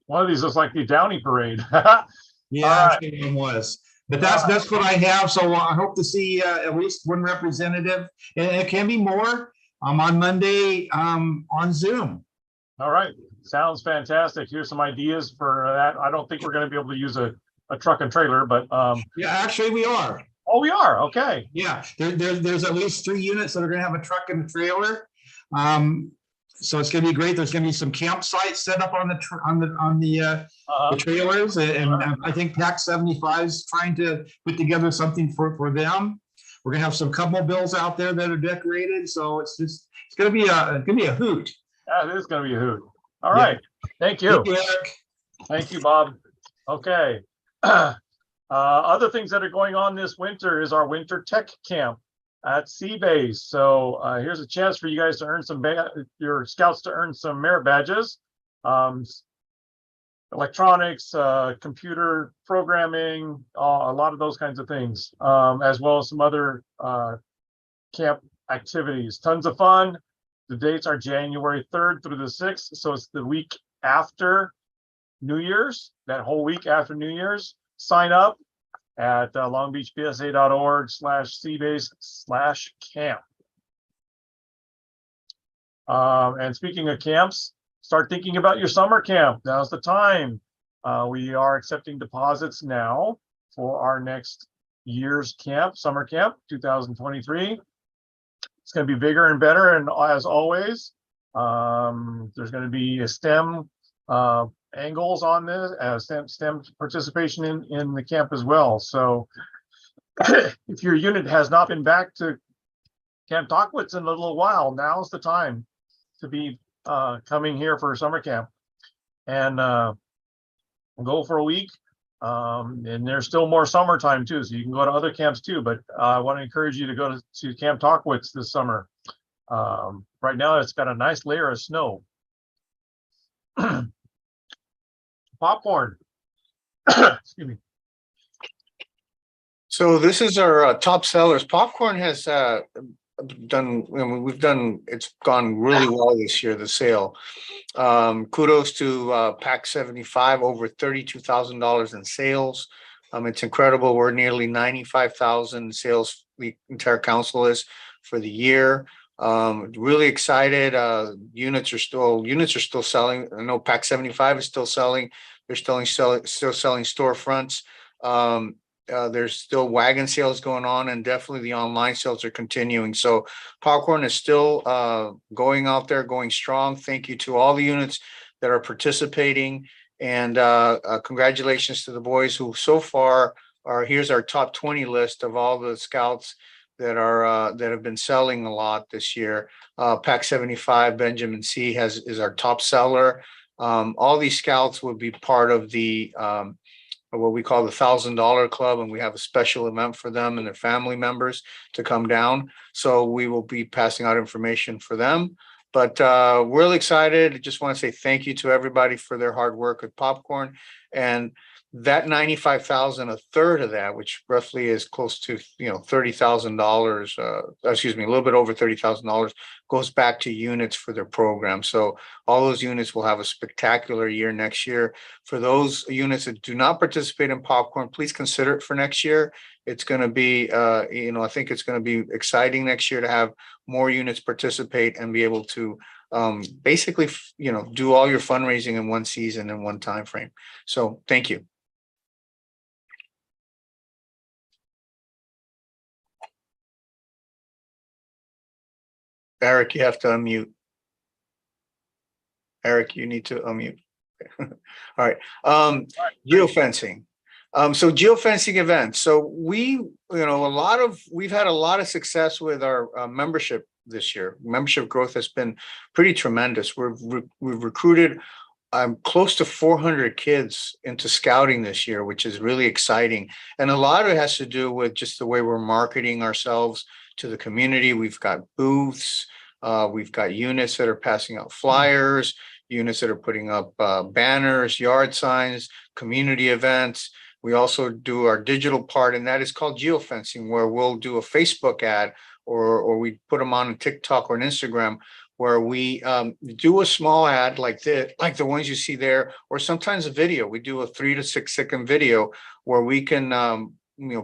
One of these looks like the Downey Parade. Yeah, All right. that's what it was. But that's what I have. So I hope to see at least one representative, and it can be more. On Monday on Zoom. All right. Sounds fantastic. Here's some ideas for that. I don't think we're going to be able to use a truck and trailer, but Yeah, actually we are. oh, we are. Okay. Yeah, there's at least 3 units that are gonna have a truck and a trailer. So it's gonna be great. There's gonna be some campsites set up on the trailers, and I think PAC 75 is trying to put together something for them. We're gonna have some Cub-mobiles out there that are decorated, so it's gonna be a hoot. Yeah, it is going to be a hoot. All Yeah. right. Thank you. Thank you, Eric. Thank you, Bob. Okay. Other things that are going on this winter is our winter tech camp at Seabase. So here's a chance for you guys to earn your scouts to earn some merit badges, electronics, computer programming, a lot of those kinds of things, as well as some other camp activities. Tons of fun. The dates are January 3rd through the 6th. So it's the week after New Year's, that whole week after New Year's. Sign up at longbeachbsa.org/seabase/camp. And speaking of camps, start thinking about your summer camp. Now's the time. We are accepting deposits now for our next year's camp, summer camp 2023. It's going to be bigger and better. And as always, there's going to be a STEM angles on this, STEM participation in the camp as well. So if your unit has not been back to Camp Tockwitz in a little while, now's the time to be coming here for summer camp and go for a week. And there's still more summertime too, so you can go to other camps too, but I want to encourage you to go to Camp Tockwitz this summer. Right now it's got a nice layer of snow. Popcorn. Excuse me. So this is our top sellers. Popcorn has done, it's gone really well this year, the sale. Kudos to PAC 75, over $32,000 in sales. It's incredible. We're nearly 95,000 sales, the entire council is, for the year. Really excited. Units are still selling. I know PAC 75 is still selling. They're still selling storefronts. There's still wagon sales going on, and definitely the online sales are continuing. So Popcorn is still going out there, going strong. Thank you to all the units that are participating, and congratulations to the boys who so far are. Here's our top 20 list of all the scouts that are that have been selling a lot this year. PAC 75 Benjamin C is our top seller. All these scouts will be part of the what we call the $1,000 club, and we have a special event for them and their family members to come down. So we will be passing out information for them. But we're really excited. I just want to say thank you to everybody for their hard work with Popcorn. And that 95,000, a third of that, which roughly is close to $30,000, excuse me, a little bit over $30,000, goes back to units for their program. So all those units will have a spectacular year next year. For those units that do not participate in Popcorn, please consider it for next year. It's going to be, I think it's going to be exciting next year to have more units participate and be able to basically, do all your fundraising in one season in one time frame. So thank you. Eric, you have to unmute. Eric, you need to unmute. All right. Geofencing. So geofencing events. So we've had a lot of success with our membership this year. Membership growth has been pretty tremendous. We've recruited close to 400 kids into scouting this year, which is really exciting. And a lot of it has to do with just the way we're marketing ourselves to the community. We've got booths, we've got units that are passing out flyers, units that are putting up banners, yard signs, community events. We also do our digital part, and that is called geofencing, where we'll do a Facebook ad or we put them on TikTok or an Instagram, where we do a small ad like the ones you see there, or sometimes a video. We do a 3 to 6 second video where we can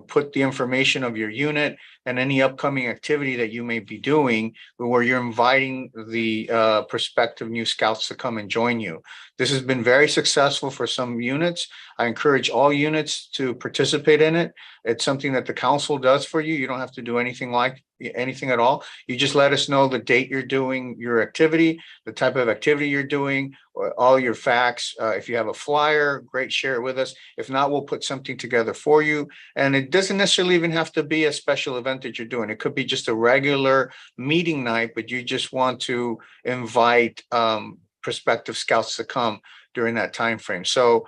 put the information of your unit and any upcoming activity that you may be doing, where you're inviting the prospective new scouts to come and join you. This has been very successful for some units. I encourage all units to participate in it. It's something that the council does for you. You don't have to do anything at all. You just let us know the date you're doing your activity, the type of activity you're doing, all your facts. If you have a flyer, great, share it with us. If not, we'll put something together for you. And it doesn't necessarily even have to be a special event that you're doing. It could be just a regular meeting night, but you just want to invite prospective scouts to come during that time frame. So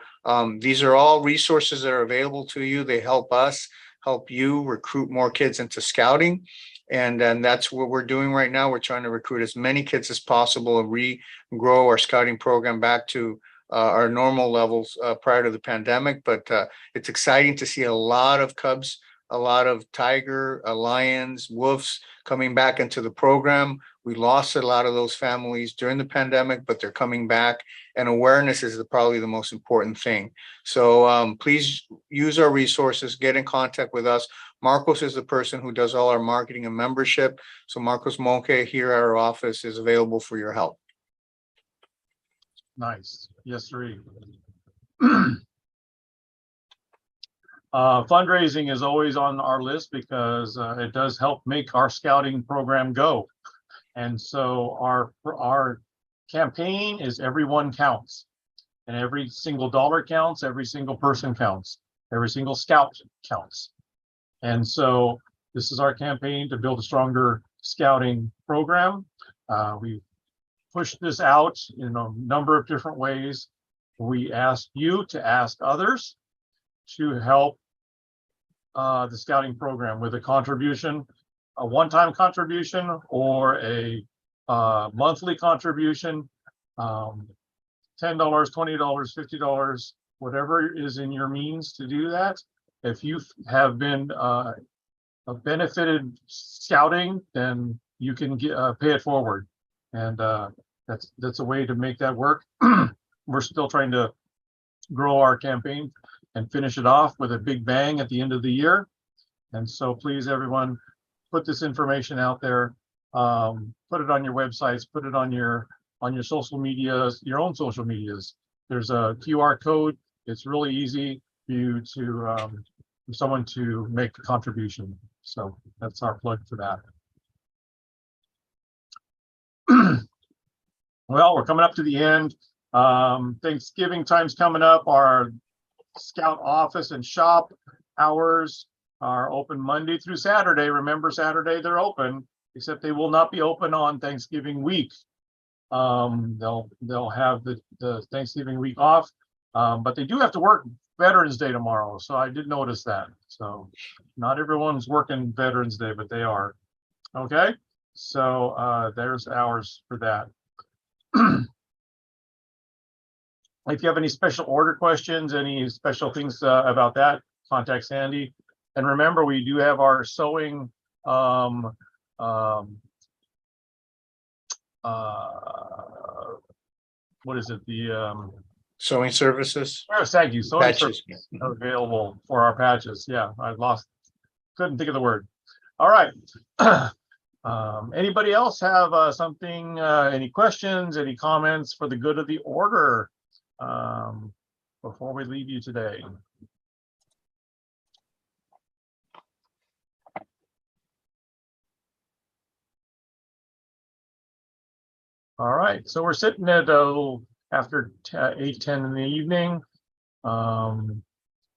these are all resources that are available to you. They help us help you recruit more kids into scouting. And then that's what we're doing right now. We're trying to recruit as many kids as possible and regrow our scouting program back to our normal levels prior to the pandemic. But it's exciting to see a lot of cubs, a lot of tiger, lions, wolves coming back into the program. We lost a lot of those families during the pandemic, but they're coming back. And awareness is probably the most important thing. So please use our resources, get in contact with us. Marcos is the person who does all our marketing and membership. So Marcos Monke here at our office is available for your help. Nice. Yes, sir. Fundraising is always on our list because it does help make our scouting program go. And so our campaign is everyone counts, and every single dollar counts, every single person counts, every single scout counts. And so this is our campaign to build a stronger scouting program. We pushed this out in a number of different ways. We asked you to ask others to help the scouting program with a contribution, a one-time contribution or a monthly contribution, $10, $20, $50, whatever is in your means to do that. If you have been benefited scouting, then you can pay it forward, and that's a way to make that work. We're still trying to grow our campaign and finish it off with a big bang at the end of the year. And so please, everyone, put this information out there, put it on your websites, put it on your social medias, your own social medias. There's a QR code. It's really easy for you to for someone to make a contribution. So that's our plug for that. Well, we're coming up to the end. Thanksgiving time's coming up. Our scout office and shop hours are open Monday through Saturday. Remember, Saturday they're open, except they will not be open on Thanksgiving week. They'll have the Thanksgiving week off, but they do have to work Veterans Day tomorrow. So I did notice that. So not everyone's working Veterans Day, but they are. Okay, so there's hours for that. If you have any special order questions, any special things about that, contact Sandy. And remember, we do have our sewing what is it, the Sewing services. thank you, sewing Patches. services available for our patches. Yeah, I couldn't think of the word. All right. Anybody else have something, any questions, any comments for the good of the order before we leave you today? All right, so we're sitting at a little after 8:10 in the evening. Want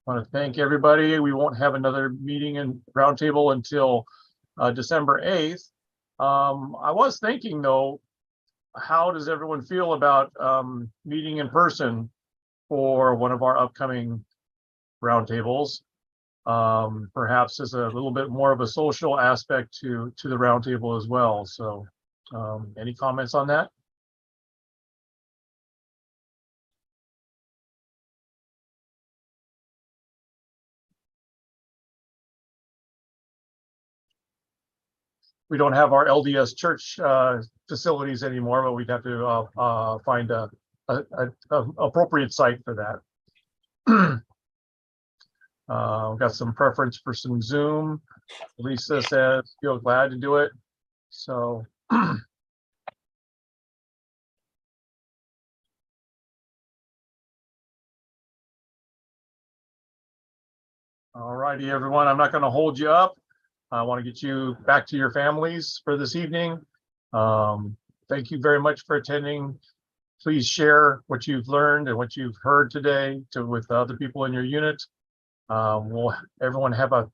to thank everybody. We won't have another meeting in Roundtable until December 8th. I was thinking though, how does everyone feel about meeting in person for one of our upcoming roundtables? Perhaps as a little bit more of a social aspect to the roundtable as well. So any comments on that? we don't have our LDS church facilities anymore, but we'd have to find a appropriate site for that. We've got some preference for some Zoom. Lisa says, feel glad to do it. So all righty, everyone. I'm not going to hold you up. I want to get you back to your families for this evening. Thank you very much for attending. Please share what you've learned and what you've heard today with other people in your unit. Everyone have a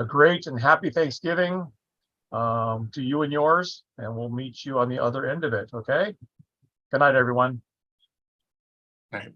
great and happy Thanksgiving to you and yours, and we'll meet you on the other end of it. Okay. Good night, everyone. Right.